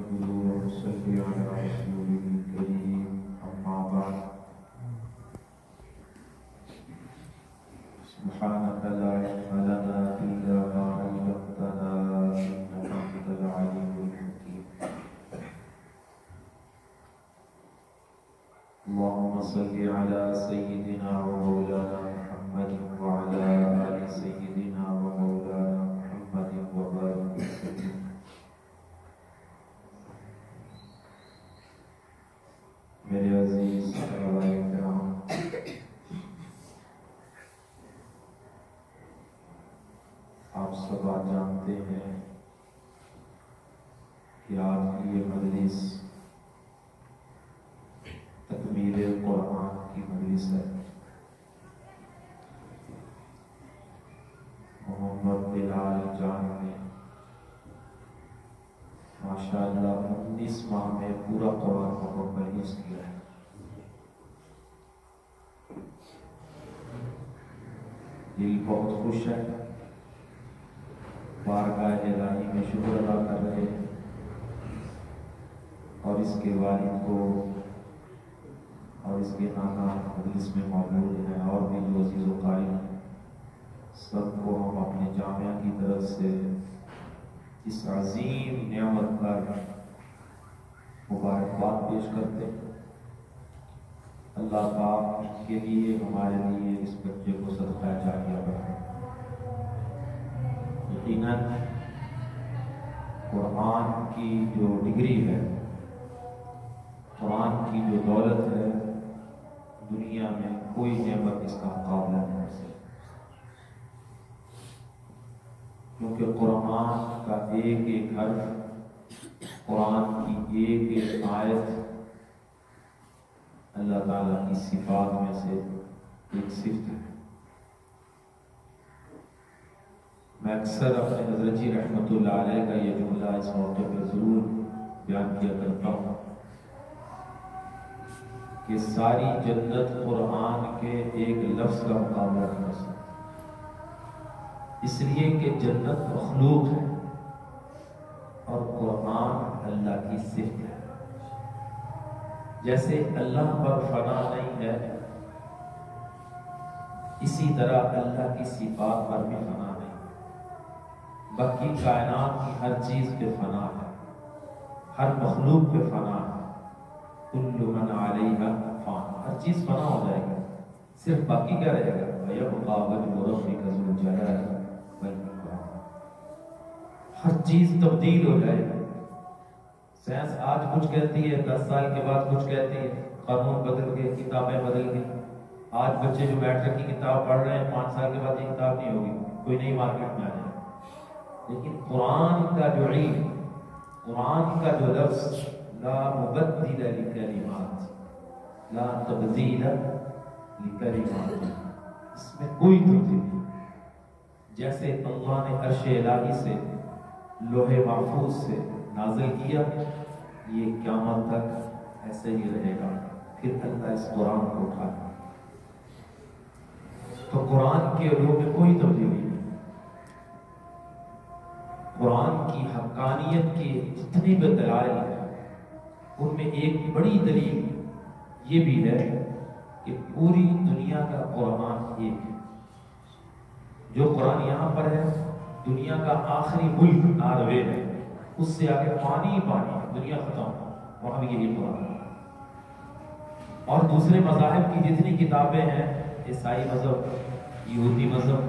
صلی علی رسول کریم اما بعد سبحانك لا علم لنا إلا ما علمتنا إنك أنت العليم الحكيم اللهم صل على سيدنا ومولانا محمد وعلى آل سيدنا ومولانا محمد وبارك وسلم میرے عزیز صحابہ کرام، آپ سب آج جانتے ہیں کہ آج کی یہ مجلس تکمیل قرآن کی مجلس ہے۔ محمد بلال جان نے ماشاءاللہ 19 ماہ میں پورا قرآن مکمل حفظ کیا ہے۔ دل بہت خوش ہے، بارگاہ الہی میں شکر ادا کر رہے ہیں، اور اس کے والد کو اور اس کے نانا مجلس میں موجود ہیں، اور بھی جو عزیز و قائل ہیں، سب کو ہم اپنے جامعہ کی طرف سے اس عظیم نعمت پر مبارکباد پیش کرتے ہیں۔ اللہ پاک کے لیے ہمارے لیے اس بچے کو صدقہ جاریہ بنائے۔ یقیناً قرآن کی جو ڈگری ہے، قرآن کی جو دولت ہے، دنیا میں کوئی نعمت اس کا مقابلہ نہیں کر سکتی، کیونکہ قرآن کا ایک ایک حرف، قرآن کی ایک ایک آیت اللہ تعالیٰ کی صفات میں سے ایک صفت ہے۔ میں اکثر اپنے حضرت جی رحمۃ اللہ علیہ کا یہ جملہ اس موقع پہ ضرور بیان کیا کرتا ہوں کہ ساری جنت قرآن کے ایک لفظ کا مقابلہ نہیں کر سکتی، اس لیے کہ جنت مخلوق ہے اور قرآن اللہ کی صفت ہے۔ جیسے اللہ پر فنا نہیں ہے، اسی طرح اللہ کی صفات پر بھی فنا نہیں۔ باقی کائنات کی ہر چیز پہ فنا ہے، ہر مخلوق پہ فنا ہے۔ کل من علیہا فان، ہر چیز فنا ہو جائے گی، صرف باقی کیا رہے گا؟ وَيَبْقَى وَجْهُ رَبِّكَ ذُو الْجَلَالِ وَالْإِكْرَامِ۔ ہر چیز تبدیل ہو جائے گی۔ سائنس آج کچھ کہتی ہے، 10 سال کے بعد کچھ کہتی ہے، قانون بدل گئے، کتابیں بدل گئی۔ آج بچے جو میٹرک کی کتاب پڑھ رہے ہیں، 5 سال کے بعد یہ کتاب نہیں ہوگی، کوئی نئی مارکیٹ میں آ جائے۔ لیکن قرآن کا جو علم، قرآن کا جو لفظ، لا مبدل لکلمات، لا تبدیل لکلمات، اس میں کوئی تبدیلی نہیں۔ جیسے اللہ نے عرش الہی سے، لوح محفوظ سے نازل کیا، یہ قیامت تک ایسے ہی رہے گا۔ پھر اللہ اس قرآن کو اٹھائے، تو قرآن کے علوم میں کوئی تبدیلی نہیں۔ قرآن کی حقانیت کے جتنے بھی دلائل ہیں، ان میں ایک بڑی دلیل یہ بھی ہے کہ پوری دنیا کا قرآن ایک ہے۔ جو قرآن یہاں پر ہے، دنیا کا آخری ملک ناروے ہے، اس سے آگے پانی پانی، دنیا ختم، وہاں بھی یہی قرآن ہے۔ اور دوسرے مذاہب کی جتنی کتابیں ہیں، عیسائی مذہب، یہودی مذہب،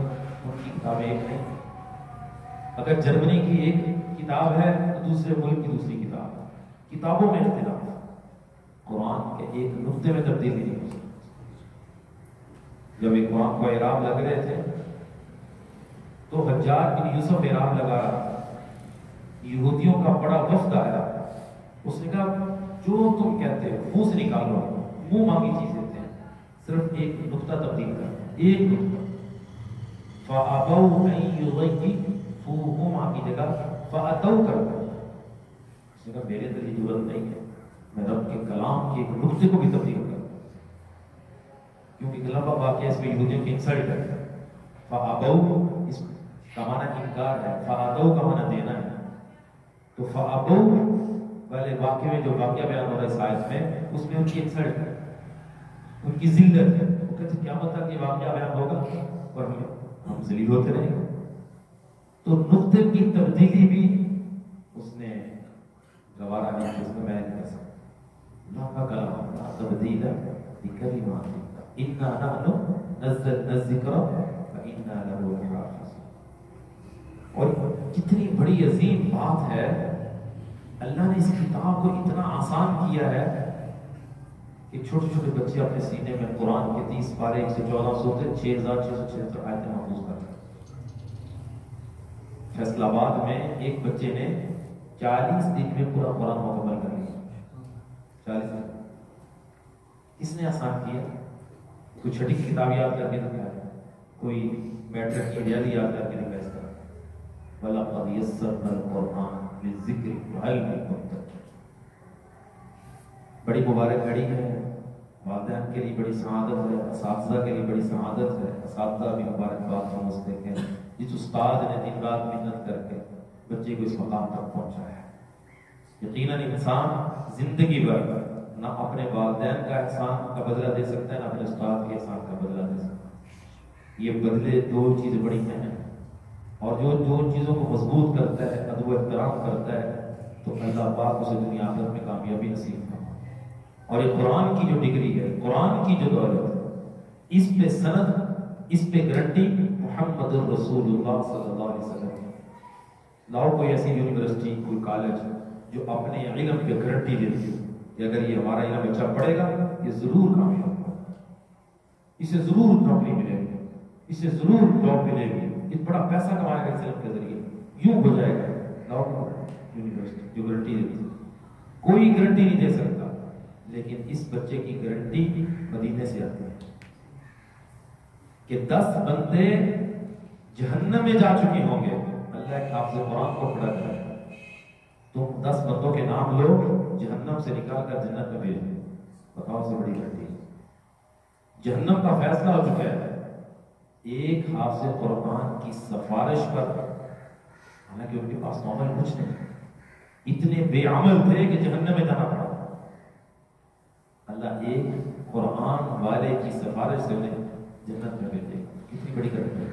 ان کی کتابیں ایک نہیں۔ اگر جرمنی کی ایک کتاب ہے تو دوسرے ملک کی دوسری کتاب ہے، کتابوں میں اختلاف ہے، قرآن کے ایک نقطے میں تبدیلی نہیں ہو سکتی۔ جب ایک قرآن کو اعراب لگ رہے تھے تو حجاج بن یوسف اعراب لگا رہا تھا، یہودیوں کا بڑا وفد آیا، اس نے کہا جو تم کہتے ہو منہ سے نکالو، منہ مانگی چیزیں تھے، صرف ایک نقطہ تبدیل کر، ایک نقطہ۔ فَأَبَوْا أَن يُضَيِّفُوهُمَا کی جگہ فَأَتَوْا کر دو۔ اس نے کہا میرے دل کی ضرورت نہیں ہے، میں رب کے کلام کے ایک نقطے کو بھی تبدیل کر دوں، کیونکہ کلام کا واقعہ اس میں یہودیوں کی انسلٹ ہے۔ فَأَبَوْا اس کا معنی انکار ہے، فَأَتَوْا کا معنی دینا ہے، تو فَأَبَوْا والے واقعے میں جو واقعہ بیان ہو رہا ہے اس آیت میں، اس میں ان کی انسلٹ ہے، ان کی ذلت ہے. وہ کہتے ہیں قیامت تک یہ واقعہ بیان ہوگا اور ہم ذلیل ہوتے رہیں گے. تو نقطے کی تبدیلی بھی اس نے گوارا نہیں کہ اس میں میں نہیں کر سکتا. اللہ کا کلام لا تبدیل لکلمات اللہ انا نحن نزلنا الذکر وانا لہ لحافظون. اور کتنی بڑی عظیم بات ہے، اللہ نے اس کتاب کو اتنا آسان کیا ہے کہ چھوٹے چھوٹے بچے اپنے سینے میں قرآن کے 30 پارے 114 سورتیں 6676 آیتیں محفوظ کر رہے ہیں. فیصل آباد میں ایک بچے نے 40 دن میں پورا قرآن مکمل کر لیا. 40 دن. کس نے آسان کیا؟ کوئی چھٹی کی کتاب یاد کر کے دکھایا، کوئی میٹرک کی ریاضی یاد کر کے دکھایا. اس طرح وَلَقَدْ يَسَّرْنَا الْقُرْآنَ لِلذِّكْرِ فَهَلْ مِن مُدَّكِرٍ. بڑی مبارک گھڑی ہے، والدین کے لیے بڑی سعادت ہے، اساتذہ کے لیے بڑی سعادت ہے. اساتذہ بھی مبارکباد سمجھتے ہیں جس استاد نے دن رات محنت کر کے بچے کو اس مقام تک پہنچایا ہے. یقیناً انسان زندگی بھر نہ اپنے والدین کا احسان کا بدلہ دے سکتا ہے، نہ اپنے استاد کے احسان کا بدلہ دے سکتا ہے. یہ بدلے دو چیزیں بڑی اہم ہیں، اور جو چیزوں کو مضبوط کرتا ہے، ادب و احترام کرتا ہے، تو اللہ پاک اسے دنیا آخرت میں کامیابی نصیب کرتا ہے. اور یہ قرآن کی جو ڈگری ہے، قرآن کی جو دولت ہے، اس پہ سند، اس پہ گارنٹی محمد رسول اللہ صلی اللہ علیہ وسلم. لاؤ کوئی ایسی یونیورسٹی، کوئی کالج جو اپنے علم پہ گارنٹی دیتی ہے کہ اگر یہ ہمارا علم اچھا پڑھے گا یہ ضرور کامیاب ہوگا، اسے ضرور نوکری ملے گی، اسے ضرور جاب ملے گی، یہ بڑا پیسہ کمائے گا اس علم کے ذریعے، یوں ہو جائے گا. لاؤ یونیورسٹی جو گارنٹی دیتی ہے. کوئی گارنٹی نہیں دے سکتا، لیکن اس بچے کی گارنٹی مدینے سے آتی ہے کہ 10 بندے جہنم میں جا چکے ہوں گے. اللہ ایک حافظ قرآن کو پڑھا کرے، تم 10 بندوں کے نام لو، جہنم سے نکال کر جنت میں بھیج دو. بتاؤ سے بڑی گھٹی. جہنم کا فیصلہ ہو چکا ہے ایک حافظ قرآن کی سفارش پر، حالانکہ ان کے پاس نارمل کچھ نہیں، اتنے بے عمل تھے کہ جہنم میں جانا پڑا. اللہ ایک قرآن والے کی سفارش سے انہیں جنت میں بھیجے. کتنی بڑی گھٹی ہے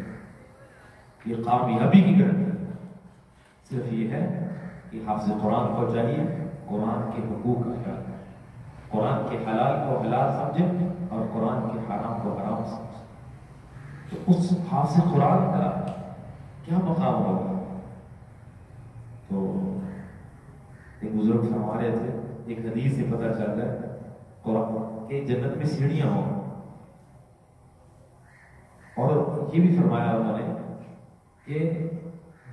یہ، کامیابی کی گھٹی. صرف یہ ہے کہ حافظ قرآن کو چاہیے قرآن کے حقوق کا خیال کرے، قرآن کے حلال کو حلال سمجھے اور قرآن کے حرام کو حرام سمجھے. تو اس حافظ قرآن کا کیا مقام ہوگا؟ تو ایک بزرگ فرما رہے تھے، ایک حدیث سے پتہ چل رہا ہے قرآن کہ جنت میں سیڑھیاں ہوں، اور یہ بھی فرمایا انہوں نے کہ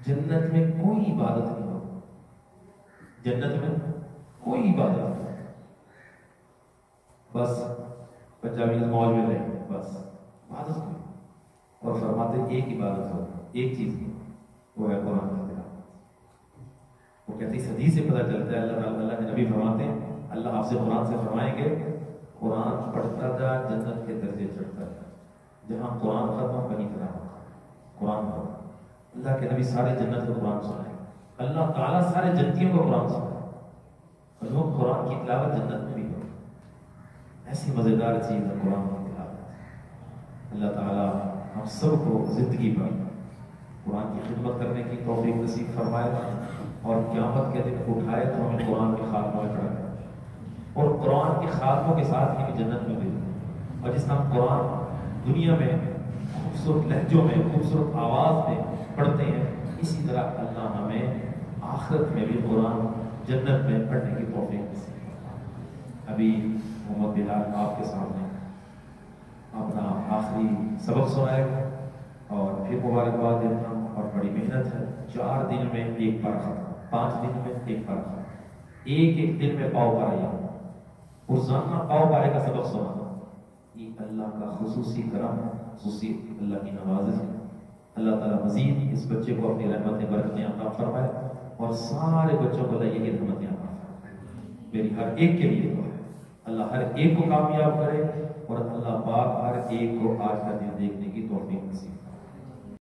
جنت میں کوئی عبادت نہیں ہو، جنت میں کوئی عبادت نہیں، بس پنجابی موج میں رہے، بس عبادت نہیں. اور فرماتے ایک عبادت ہو، ایک چیز کی، وہ ہے قرآن کا تلاوت. وہ کہتے اس حدیث سے پتہ چلتا ہے، اللہ کے نبی فرماتے ہیں، اللہ آپ سے قرآن سے فرمائیں گے قرآن پڑھتا جا جنت کے درجے چڑھتا جا. جہاں قرآن ختم وہیں تلاوت، قرآن ختم. اللہ کے نبی سارے جنت کو قرآن سنائیں، اللہ تعالیٰ سارے جنتیوں کو قرآن سنائیں، اور وہ قرآن کی تلاوت جنت میں بھی ہو. ایسی مزیدار چیز ہے قرآن کی تلاوت. اللہ تعالیٰ ہم سب کو زندگی پر قرآن کی خدمت کرنے کی توفیق نصیب فرمائے، اور قیامت کے دن اٹھائے تو ہمیں قرآن کے خاتموں میں کھڑا کرے، اور قرآن کے خاتموں کے ساتھ ہی جنت میں بھیجے. اور جس طرح قرآن دنیا میں خوبصورت لہجوں میں، خوبصورت آواز میں پڑھتے ہیں، اسی طرح اللہ ہمیں آخرت میں بھی قرآن جنت میں پڑھنے کی توفیق نصیب فرمائے. ابھی محمد بلال آپ کے سامنے اپنا آخری سبق سنائے گا، اور پھر مبارکباد دیتا ہوں. اور بڑی محنت ہے، 4 دن میں ایک بار ختم، 5 دن میں ایک بار ختم، ایک دن میں پاؤ پارا، روزانہ پاؤ پارے کا سبق سنانا. یہ اللہ کا خصوصی کرم ہے، خصوصی اللہ کی نوازش ہے. اللہ تعالیٰ مزید اس بچے کو اپنی رحمتیں برکتیں عطا فرمائے، اور سارے بچوں کو اللہ یہ رحمتیں عطا فرمائے. میری ہر ایک کے لیے دعا ہے، اللہ ہر ایک کو کامیاب کرے، اور اللہ پاک ہر ایک کو آج کا دن دیکھنے کی توفیق نصیب